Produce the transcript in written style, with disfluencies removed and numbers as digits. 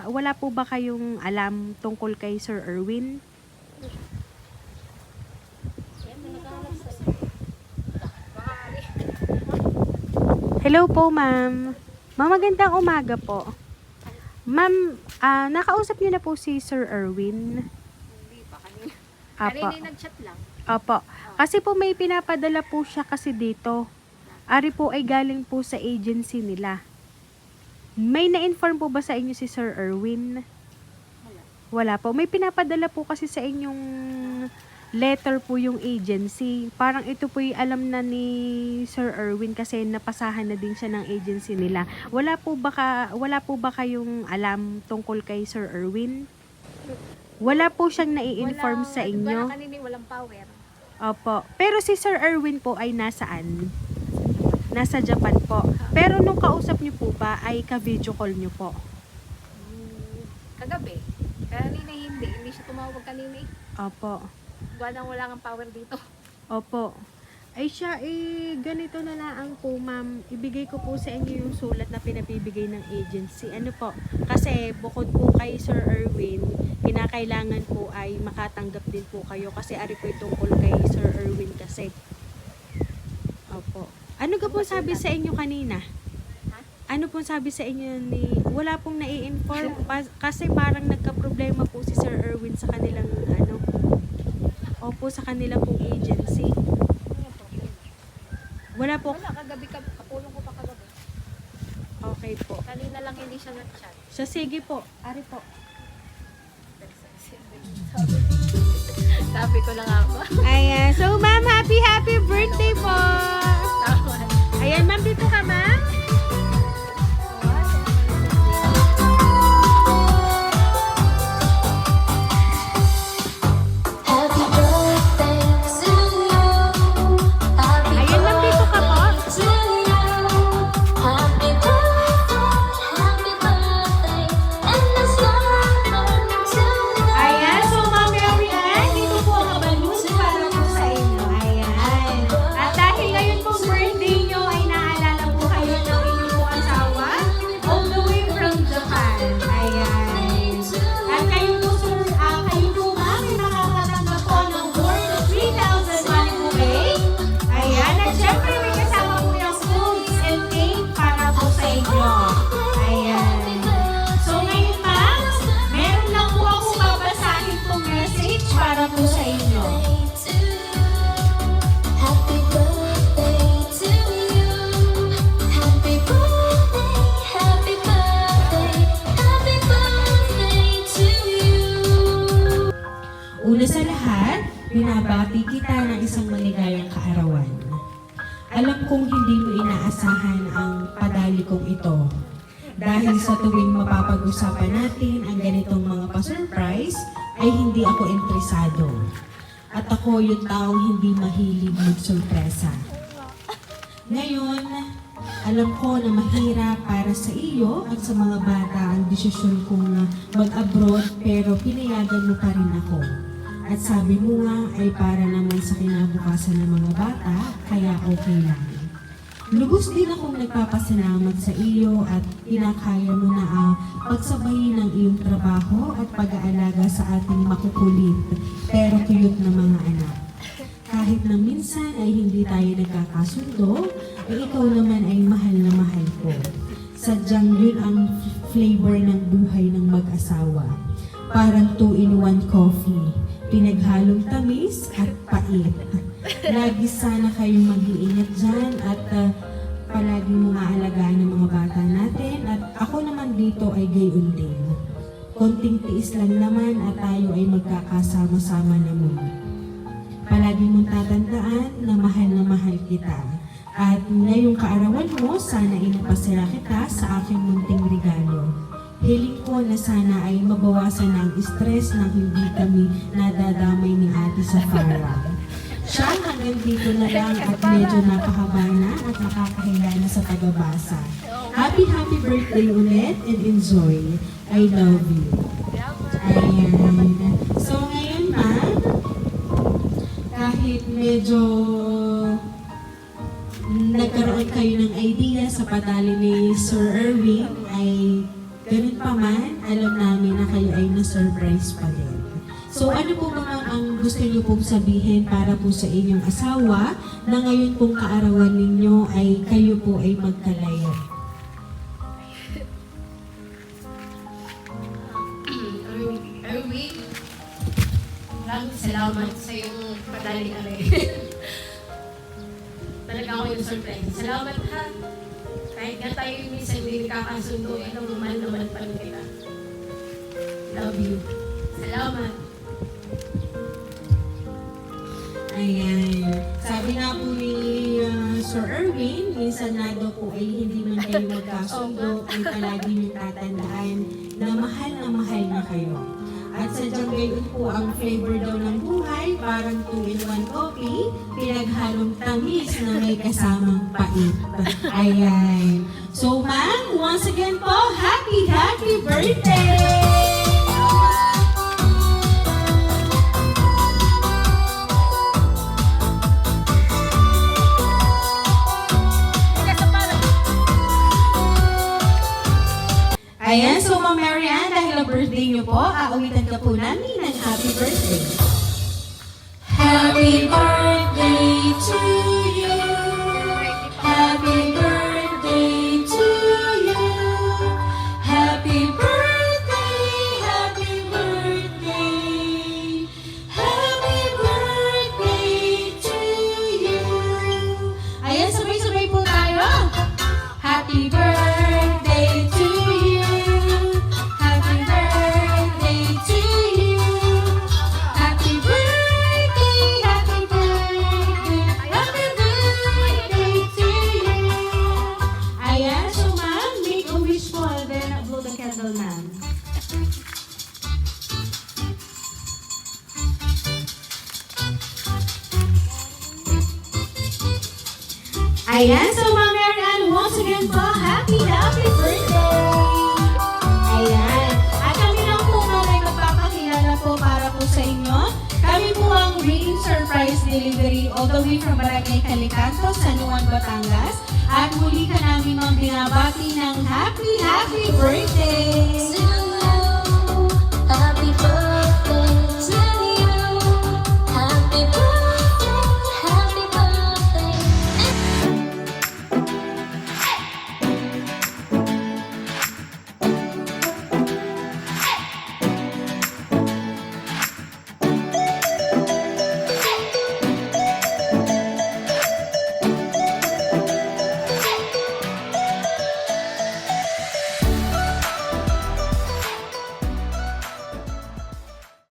Wala po ba kayong alam tungkol kay Sir Erwin? Hello po, ma'am. Ma'am, magandang umaga po. Ma'am, nakausap niyo na po si Sir Erwin? Hindi pa kanina. Apo. Kanina nag-chat lang. Opo. Kasi po may pinapadala po siya kasi dito. Ari po ay galing po sa agency nila. May na-inform po ba sa inyo si Sir Erwin? Wala. Wala po. May pinapadala po kasi sa inyong letter po yung agency. Parang ito po yung alam na ni Sir Erwin kasi napasahan na din siya ng agency nila. Wala po ba kayong alam tungkol kay Sir Erwin? Wala po siyang nai-inform sa inyo? Wala kanina, walang power. Opo. Pero si Sir Erwin po ay nasaan? Nasa Japan po. Pero nung kausap niyo po ba ay ka-video call niyo po? Kagabi. Kanina hindi siya tumawag kanina eh. Opo. Wala kang power dito. Opo. Ay siya, ganito na lang po, ma'am. Ibigay ko po sa inyo yung sulat na pinabibigay ng agency. Ano po? Kasi bukod po kay Sir Erwin, kinakailangan po ay makatanggap din po kayo. Kasi ari po tungkol kay Sir Erwin kasi. Opo. Ano ka po sabi sa inyo kanina? Ano pong sabi sa inyo ni... Wala pong nai-inform kasi parang nagka-problema po si Sir Erwin sa kanilang Opo, sa kanila pong agency. Wala po. Wala, kagabi kapulong ko pa kagabi. Okay po. Kanina lang hindi siya nag-chat. So, sige po. Ari po. Sabi ko lang ako. Ayan. So, ma'am, happy birthday po! Ayan, ma'am, dito ka, ma'am. Una sa lahat, binabati kita ng isang maligayang kaarawan. Alam kong hindi mo inaasahan ang padali kong ito. Dahil sa tuwing mapapag-usapan natin ang ganitong mga pa-surprise, ay hindi ako interesado. At ako yung taong hindi mahilig mag-surpresa. Ngayon, alam ko na mahirap para sa iyo at sa mga bata ang desisyon kong mag-abroad pero pinayagan mo pa rin ako. At sabi mo nga ay para naman sa kinabukasan ng mga bata, kaya okay lang. Lubos din akong nagpapasalamat sa iyo at pinakaya mo na ang pagsabayin ng iyong trabaho at pag-aalaga sa ating makukulit pero cute na mga anak. Kahit na minsan ay hindi tayo nagkakasundo, ay ikaw naman ay mahal na mahal ko. Sadyang yun ang flavor ng buhay ng mag-asawa. Parang 2-in-1 coffee. Pinaghalong tamis at pait. Lagi sana kayong mag-iingat dyan at palagi mo maalagaan ng mga bata natin at ako naman dito ay gayon din. Konting tiis lang naman at tayo ay magkakasama-sama naman. Palagi mong tatandaan na mahal kita. At ngayong kaarawan mo, sana inapasaya kita sa aking munting regalo. Hiling ko na sana ay mabawasan ang stress na hindi kami nadadamay ni Ate sa Farah. Siya hanggang dito na lang at medyo napahaba na at nakakahiya na sa tagabasa. Happy birthday ulit and enjoy. I love you. Ayan. So ngayon ma'am, kahit medyo nagkaroon kayo ng idea sa padali ni Sir Erwin ay Ganun pa man, alam namin na kayo ay na-surprise pa din. So ano po ba ang gusto niyo pong sabihin para po sa inyong asawa na ngayon pong kaarawan ninyo ay kayo po ay magkalaya? Erwin, maraming salamat sa iyong padali-alay. Talaga ako yung surprise. Salamat ha. Kahit nga tayo minsan hindi kakasundo, alam mo man naman pa rin kita. Love you. Salamat. Ayan. Sabi nga po ni Sir Erwin, minsan na daw po ay hindi man kayo magkasundo, ay palagi niyong tatandaan na mahal na kayo. At sadyang gayon po ang flavor daw ng buhay, parang 2-in-1 coffee, pinaghalong tamis na may kasamang pait. Ayan. So ma'am, once again po, happy birthday! Ayan, so Ma'am Mary Ann, dahil ang birthday niyo po, aawitan ka po namin ng happy birthday. Happy birthday to you. Happy birthday to you. Happy birthday, happy birthday. Happy birthday to you. Ayan, sabay-sabay po tayo. Happy birthday to you. Happy birthday to you. Happy birthday, happy birthday, happy birthday to you. Ayan, so ma'am, make a wish po, then blow the candle, ma'am. Ayan, so Ma'am Mary Ann, once again po, happy birthday! Ayan. At kami lang po ma'am ay magpapakilala po para po sa inyo. Kami po ang Rain Surprise Delivery all the way from Barangay Calicanto, San Juan, Batangas. At muli ka namin ma'am binabati ng happy birthday!